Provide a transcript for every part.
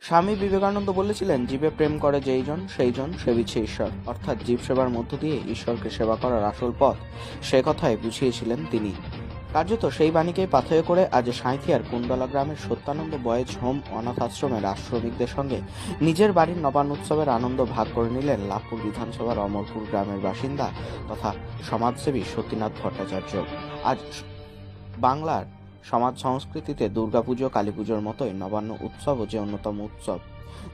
স্বামী বিবেকানন্দ বলেছিলেন, জীবে প্রেম করে যেইজন সেইজন সেবিছে ঈশ্বর। অর্থাৎ জীব সেবার মধ্য দিয়ে ঈশ্বরকে সেবা করার আসল পথ, সে কথাই বুঝিয়েছিলেন তিনি। কার্যত সেই বাণীকেই পাথেয় করে আজ সাঁইথিয়ার কুণ্ডলা গ্রামের সত্যানন্দ বয়েজ হোম অনাথ আশ্রমের আশ্রমিকদের সঙ্গে নিজের বাড়ির নবান্ন উৎসবের আনন্দ ভাগ করে নিলেন লাভপুর বিধানসভার অমরপুর গ্রামের বাসিন্দা তথা সমাজসেবী সতীনাথ ভট্টাচার্য। আজ বাংলার সমাজ সংস্কৃতিতে দুর্গাপুজো, কালী পুজোর মতোই নবান্ন উৎসবও যে অন্যতম উৎসব,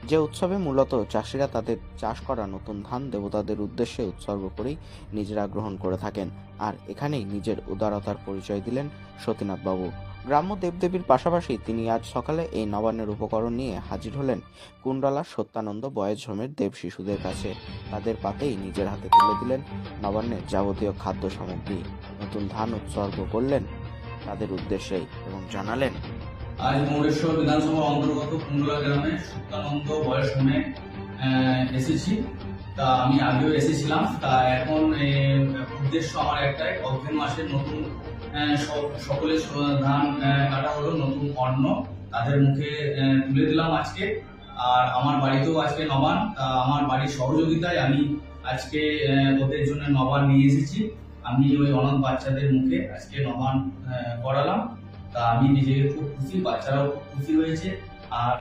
যে উৎসবে মূলত চাষিরা তাদের চাষ করা নতুন ধান দেবতাদের উদ্দেশ্যে উৎসর্গ করেই নিজেরা গ্রহণ করে থাকেন। আর এখানেই নিজের উদারতার পরিচয় দিলেন সতীনাথ বাবু। গ্রাম্য দেবদেবীর পাশাপাশি তিনি আজ সকালে এই নবান্নের উপকরণ নিয়ে হাজির হলেন কুণ্ডলার সত্যানন্দ বয়েজ হোমের দেব শিশুদের কাছে। তাদের পাতেই নিজের হাতে তুলে দিলেন নবান্নের যাবতীয় খাদ্য সামগ্রী, নতুন ধান উৎসর্গ করলেন তাদের উদ্দেশ্যেই এবং জানালেন, আজ মৌরেশ্বর বিধানসভা অন্তর্গত কুণ্ডলা গ্রামে সত্যানন্দ বয়স হোমে এসেছি। তা আমি আগেও এসেছিলাম। তা এখন উদ্দেশ্য আমার একটাই, অগ্রিম মাসের নতুন সকলের ধান কাটা হলো, নতুন অন্ন তাদের মুখে তুলে দিলাম আজকে। আর আমার বাড়িতেও আজকে নবান, তা আমার বাড়ির সহযোগিতায় আমি আজকে ওদের জন্য নবান নিয়ে এসেছি। আমি ওই অনাথ বাচ্চাদের মুখে আজকে নবান করালাম। তা আমি নিজেকে খুব খুশি, বাচ্চারাও খুব খুশি হয়েছে। আর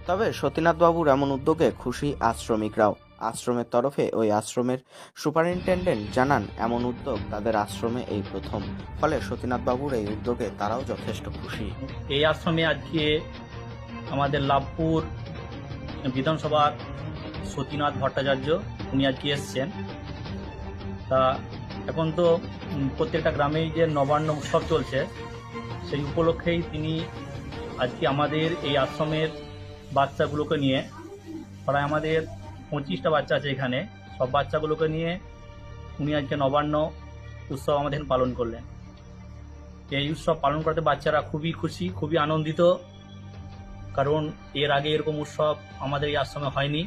তবে সতীনাথ বাবুর এমন উদ্যোগে খুশি আশ্রমিকরাও। আশ্রমের তরফে ওই আশ্রমের সুপারিনটেন্ডেন্ট জানান, এমন উদ্যোগ তাদের আশ্রমে এই প্রথম। ফলে সতীনাথ বাবুর এই উদ্যোগে তারাও যথেষ্ট খুশি। এই আশ্রমে আজকে আমাদের লাভপুর বিধানসভার সতীনাথ ভট্টাচার্য উনি আজকে এসছেন। তা এখন তো প্রত্যেকটা গ্রামেই যে নবান্ন উৎসব চলছে, সেই উপলক্ষেই তিনি আজকে আমাদের এই আশ্রমের বাচ্চাগুলোকে নিয়ে, প্রায় আমাদের 25টা বাচ্চা আছে এখানে, সব বাচ্চাগুলোকে নিয়ে উনি আজকে নবান্ন উৎসব আমাদের পালন করলেন। এই উৎসব পালন করতে বাচ্চারা খুবই খুশি, খুবই আনন্দিত, কারণ এর আগে এরকম উৎসব আমাদের এই আশ্রমে হয়নি।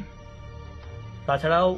তাছাড়াও